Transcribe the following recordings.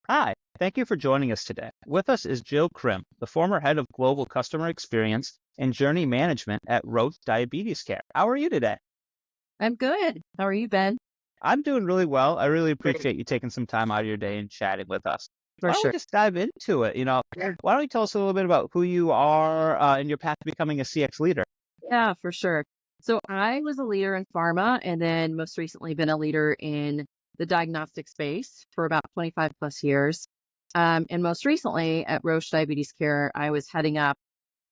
Hi, thank you for joining us today. With us is Jill Crimm, the former head of global customer experience and journey management at Roche Diabetes Care. How are you today? I'm good. How are you, Ben? I'm doing really well. I really Great. appreciate you taking some time out of your day and chatting with us. For Why don't we sure. just dive into it? Yeah. Why don't you tell us a little bit about who you are and your path to becoming a CX leader? Yeah, for sure. So I was a leader in pharma and then most recently been a leader in the diagnostic space for about 25 plus years. And most recently at Roche Diabetes Care, I was heading up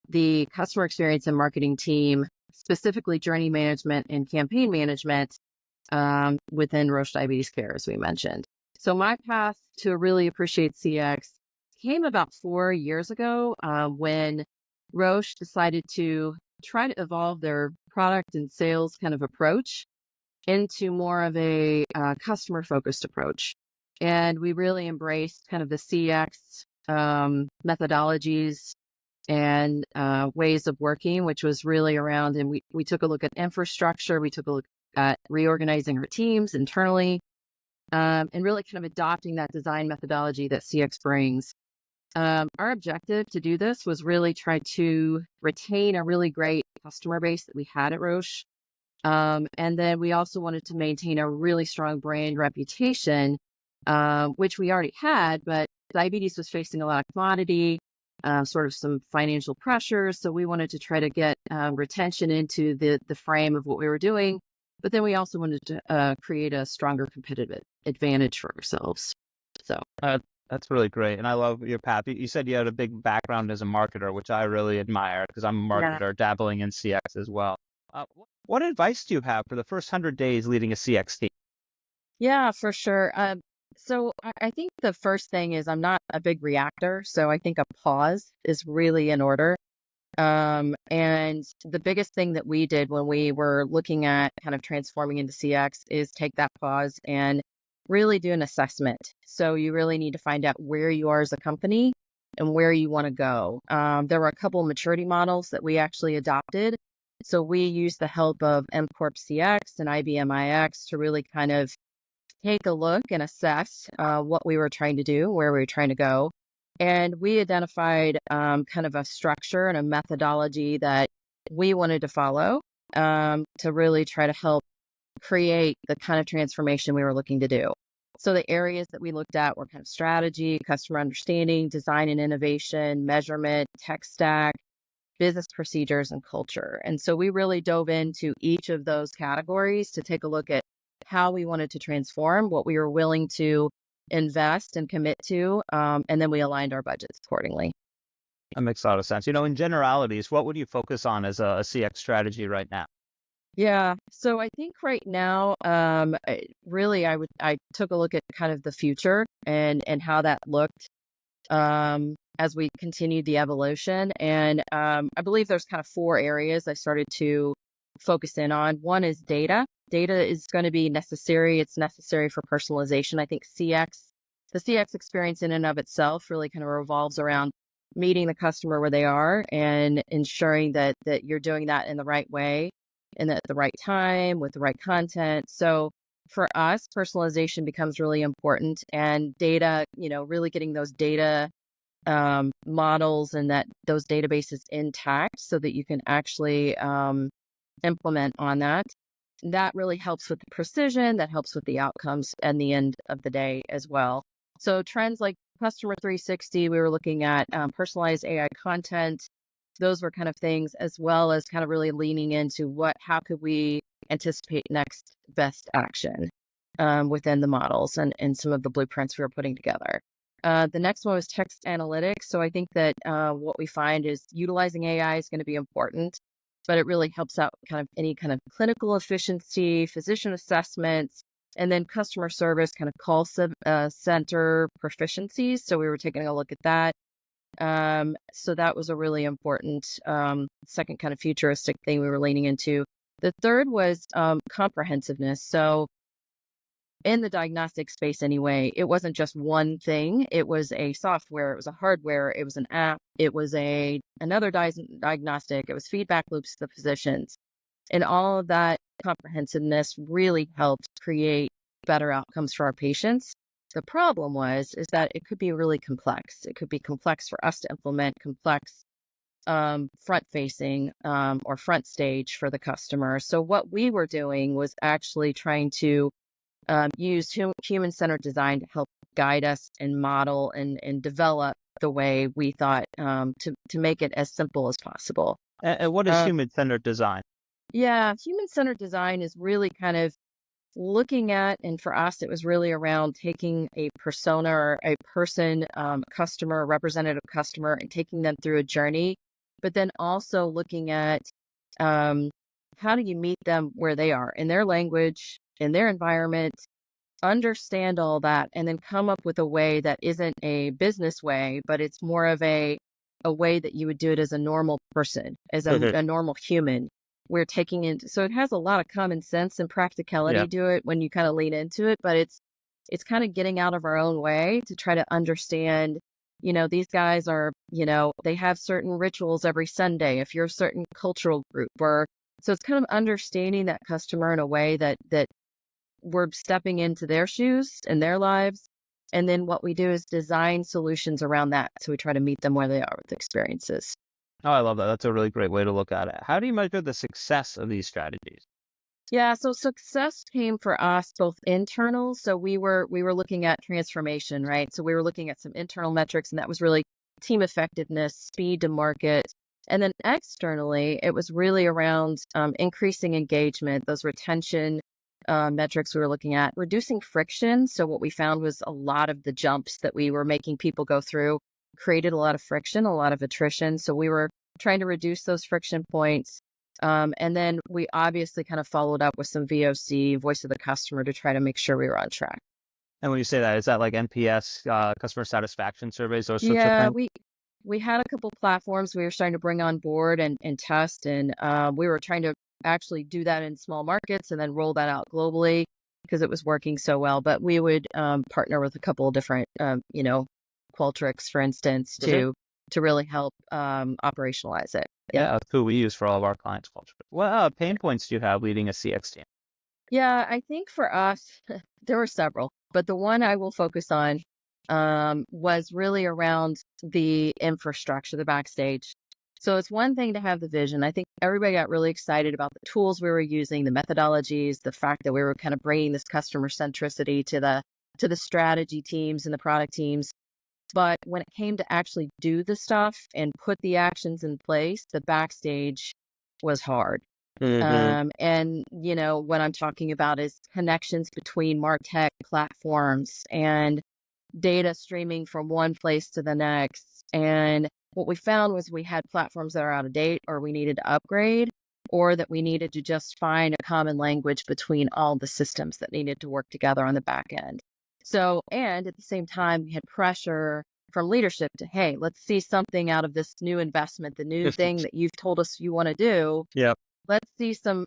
the customer experience and marketing team, specifically journey management and campaign management within Roche Diabetes Care, as we mentioned. So my path to really appreciate CX came about 4 years ago when Roche decided to try to evolve their product and sales kind of approach into more of a customer focused approach. And we really embraced kind of the CX methodologies and ways of working, which was really around, and we took a look at infrastructure, we took a look at reorganizing our teams internally, and really kind of adopting that design methodology that CX brings. Our objective to do this was really try to retain a really great customer base that we had at Roche. And then we also wanted to maintain a really strong brand reputation, which we already had, but diabetes was facing a lot of commodity, sort of some financial pressures. So we wanted to try to get retention into the frame of what we were doing. But then we also wanted to create a stronger competitive advantage for ourselves. So, Uh, that's really great. And I love your path. You said you had a big background as a marketer, which I really admire because I'm a yeah. marketer dabbling in CX as well. What advice do you have for the first 100 days leading a CX team? Yeah, for sure. So I think the first thing is I'm not a big reactor. So I think a pause is really in order. And the biggest thing that we did when we were looking at kind of transforming into CX is take that pause and really do an assessment. So you really need to find out where you are as a company and where you want to go. There were a couple of maturity models that we actually adopted. So we used the help of MCorp CX and IBM iX to really kind of take a look and assess what we were trying to do, where we were trying to go. And we identified kind of a structure and a methodology that we wanted to follow to really try to help create the kind of transformation we were looking to do. So the areas that we looked at were kind of strategy, customer understanding, design and innovation, measurement, tech stack, business procedures, and culture. And so we really dove into each of those categories to take a look at how we wanted to transform, what we were willing to invest and commit to, and then we aligned our budgets accordingly. That makes a lot of sense. In generalities, what would you focus on as a CX strategy right now? Yeah. So I think right now, I took a look at kind of the future and how that looked as we continued the evolution. And I believe there's kind of four areas I started to focus in on. One is data. Data is going to be necessary. It's necessary for personalization. I think the CX experience in and of itself really kind of revolves around meeting the customer where they are and ensuring that you're doing that in the right way and at the right time with the right content. So for us, personalization becomes really important and data, really getting those data models and that those databases intact so that you can actually implement on that. That really helps with the precision, that helps with the outcomes and the end of the day as well. So trends like Customer 360, we were looking at personalized AI content. Those were kind of things, as well as kind of really leaning into how could we anticipate next best action within the models and some of the blueprints we were putting together. The next one was text analytics. So I think that what we find is utilizing AI is going to be important, but it really helps out kind of any kind of clinical efficiency, physician assessments, and then customer service kind of center proficiencies. So we were taking a look at that. So that was a really important second kind of futuristic thing we were leaning into. The third was comprehensiveness. So in the diagnostic space anyway, it wasn't just one thing. It was a software, it was a hardware, it was an app, it was another diagnostic, it was feedback loops to the physicians. And all of that comprehensiveness really helped create better outcomes for our patients. The problem is that it could be really complex. It could be complex for us to implement, complex front facing or front stage for the customer. So what we were doing was actually trying to use human centered design to help guide us and model and develop the way we thought to make it as simple as possible. And what is Uh, human-centered design? yeah, human centered design is really kind of looking at, and for us, it was really around taking a persona or a person, customer, representative customer, and taking them through a journey, but then also looking at um, how do you meet them where they are in their language, in their environment, understand all that, and then come up with a way that isn't a business way, but it's more of a way that you would do it as a normal person, as a normal human. We're taking it, so it has a lot of common sense and Yeah. practicality to it when you kind of lean into it, but it's kind of getting out of our own way to try to understand, these guys are, they have certain rituals every Sunday if you're a certain cultural group, or so it's kind of understanding that customer in a way that we're stepping into their shoes and their lives. And then what we do is design solutions around that. So we try to meet them where they are with experiences. Oh, I love that. That's a really great way to look at it. How do you measure the success of these strategies? Yeah, so success came for us both internal. So we were looking at transformation, right? So we were looking at some internal metrics, and that was really team effectiveness, speed to market. And then externally, it was really around increasing engagement, those retention metrics we were looking at, reducing friction. So what we found was a lot of the jumps that we were making people go through created a lot of friction, a lot of attrition. So we were trying to reduce those friction points. And then we obviously kind of followed up with some VOC, voice of the customer, to try to make sure we were on track. And when you say that, is that like NPS, customer satisfaction surveys, those sorts of Yeah, things? we had a couple platforms we were starting to bring on board and test, and we were trying to actually do that in small markets and then roll that out globally because it was working so well. But we would partner with a couple of different, Qualtrics, for instance, Mhm. to really help operationalize it. Yep. Yeah, that's who we use for all of our clients' culture. What pain points do you have leading a CX team? Yeah, I think for us, there were several, but the one I will focus on was really around the infrastructure, the backstage. So it's one thing to have the vision. I think everybody got really excited about the tools we were using, the methodologies, the fact that we were kind of bringing this customer centricity to the strategy teams and the product teams. But when it came to actually do the stuff and put the actions in place, the backstage was hard. Hmm. And what I'm talking about is connections between MarTech platforms and data streaming from one place to the next. And what we found was we had platforms that are out of date, or we needed to upgrade, or that we needed to just find a common language between all the systems that needed to work together on the back end. So, and at the same time, we had pressure from leadership to, hey, let's see something out of this new investment, the new thing that you've told us you want to do. Yep. Let's see some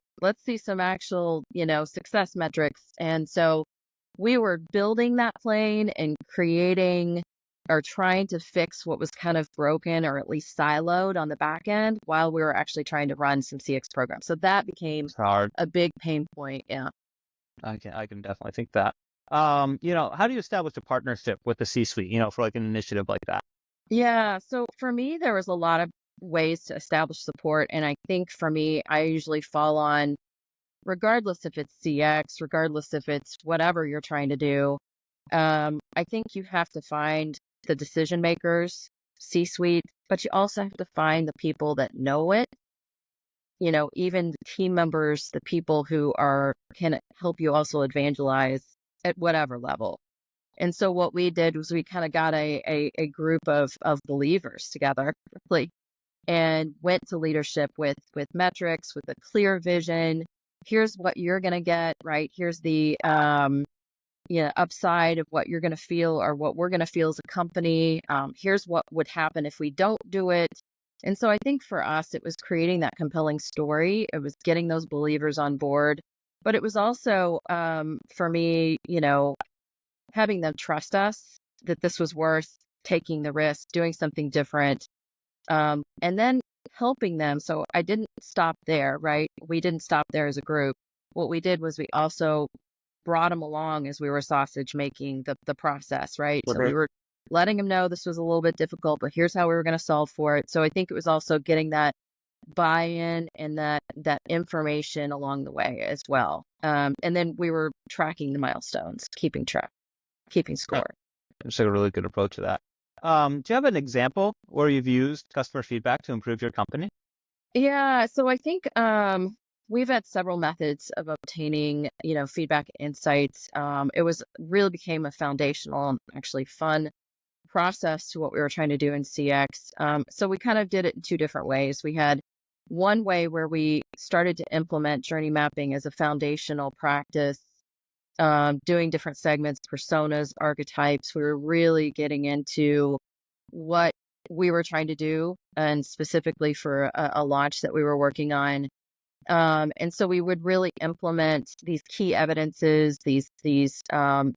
actual, success metrics. And so we were building that plane and creating or trying to fix what was kind of broken or at least siloed on the back end while we were actually trying to run some CX programs. So that became It's hard. a big pain point. Yeah. I can definitely think that. How do you establish a partnership with the C-suite, for like an initiative like that? Yeah. So for me, there was a lot of ways to establish support. And I think for me, I usually fall on, regardless if it's CX, regardless if it's whatever you're trying to do, I think you have to find the decision makers, C suite, but you also have to find the people that know it, even the team members, the people who can help you also evangelize at whatever level. And so what we did was we kind of got a group of believers together, really, and went to leadership with metrics, with a clear vision. Here's what you're going to get, right? Here's the upside of what you're going to feel or what we're going to feel as a company. Here's what would happen if we don't do it. And so I think for us, it was creating that compelling story. It was getting those believers on board, but it was also for me, having them trust us that this was worth taking the risk, doing something different, and then helping them. So I didn't stop there, right? We didn't stop there as a group. What we did was we also brought them along as we were sausage making the process, right? So Mhm. we were letting them know this was a little bit difficult, but here's how we were going to solve for it. So I think it was also getting that buy-in and that information along the way as well. And then we were tracking the milestones, keeping track, keeping Yeah, score. it's a really good approach to that. Do you have an example where you've used customer feedback to improve your company? Yeah, so I think we've had several methods of obtaining, feedback insights. It was really became a foundational and actually fun process to what we were trying to do in CX. So we kind of did it in two different ways. We had one way where we started to implement journey mapping as a foundational practice, doing different segments, personas, archetypes. We were really getting into what we were trying to do, and specifically for a launch that we were working on. And so we would really implement these key evidences, these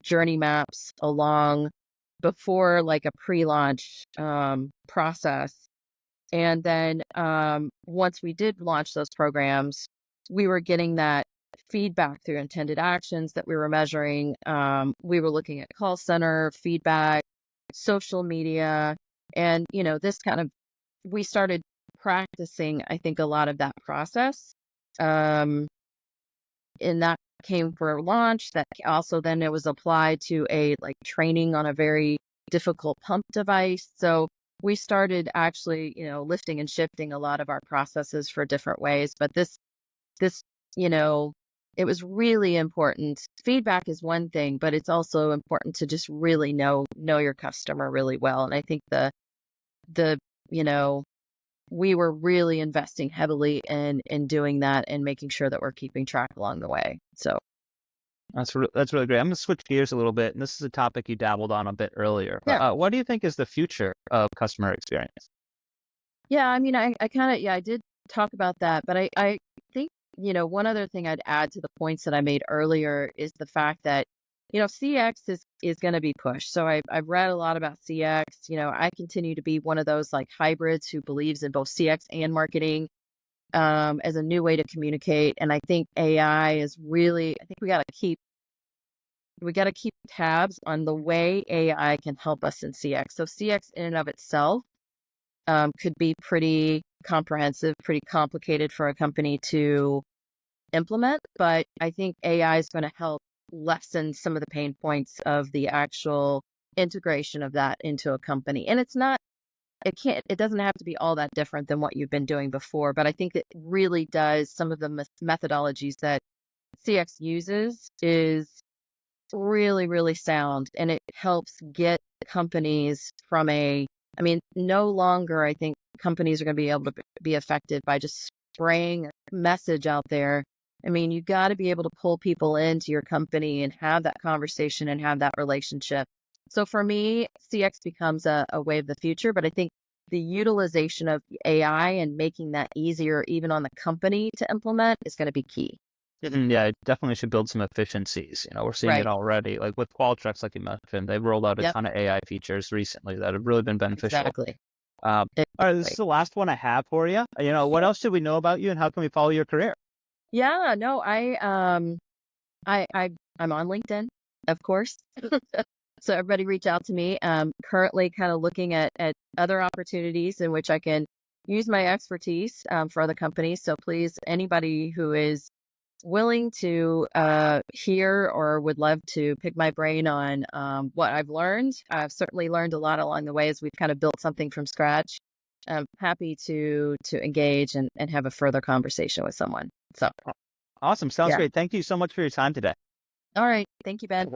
journey maps along before like a pre-launch process. And then once we did launch those programs, we were getting that feedback through intended actions that we were measuring. We were looking at call center feedback, social media, and this kind of we started practicing, I think, a lot of that process. Um, and that came for launch. That also then it was applied to a like training on a very difficult pump device. So we started actually, lifting and shifting a lot of our processes for different ways. But this, you know, it was really important. Feedback is one thing, but it's also important to just really know your customer really well. And I think the you know we were really investing heavily in doing that and making sure that we're keeping track along the way. So, That's really great. I'm going to switch gears a little bit, and this is a topic you dabbled on a bit earlier. But yeah. what do you think is the future of customer experience? Yeah, I mean, I kind of, yeah, I did talk about that, but I think, one other thing I'd add to the points that I made earlier is the fact that, CX is going to be pushed. So I've read a lot about CX. I continue to be one of those like hybrids who believes in both CX and marketing as a new way to communicate. And I think AI is really, I think we got to keep tabs on the way AI can help us in CX. So CX in and of itself could be pretty comprehensive, pretty complicated for a company to implement. But I think AI is going to help lessen some of the pain points of the actual integration of that into a company. And it doesn't have to be all that different than what you've been doing before. But I think it really does some of the methodologies that CX uses is really, really sound, and it helps get companies from I mean, no longer, I think companies are going to be able to be affected by just spraying a message out there. I mean, you got to be able to pull people into your company and have that conversation and have that relationship. So for me, CX becomes a way of the future, but I think the utilization of AI and making that easier, even on the company to implement, is going to be key. Mhm. Yeah, it definitely should build some efficiencies. We're seeing it Right. already. Like with Qualtrics, like you mentioned, they've rolled out a Yep. ton of AI features recently that have really been beneficial. Exactly. All right, this is Exactly. the last one I have for you. What else should we know about you, and how can we follow your career? Yeah, no, I'm on LinkedIn, of course. So everybody reach out to me. Currently kind of looking at other opportunities in which I can use my expertise for other companies. So please, anybody who is willing to hear or would love to pick my brain on what I've learned. I've certainly learned a lot along the way as we've kind of built something from scratch. I'm happy to engage and have a further conversation with someone. So Awesome. Sounds yeah. great. Thank you so much for your time today. All right. Thank you, Ben.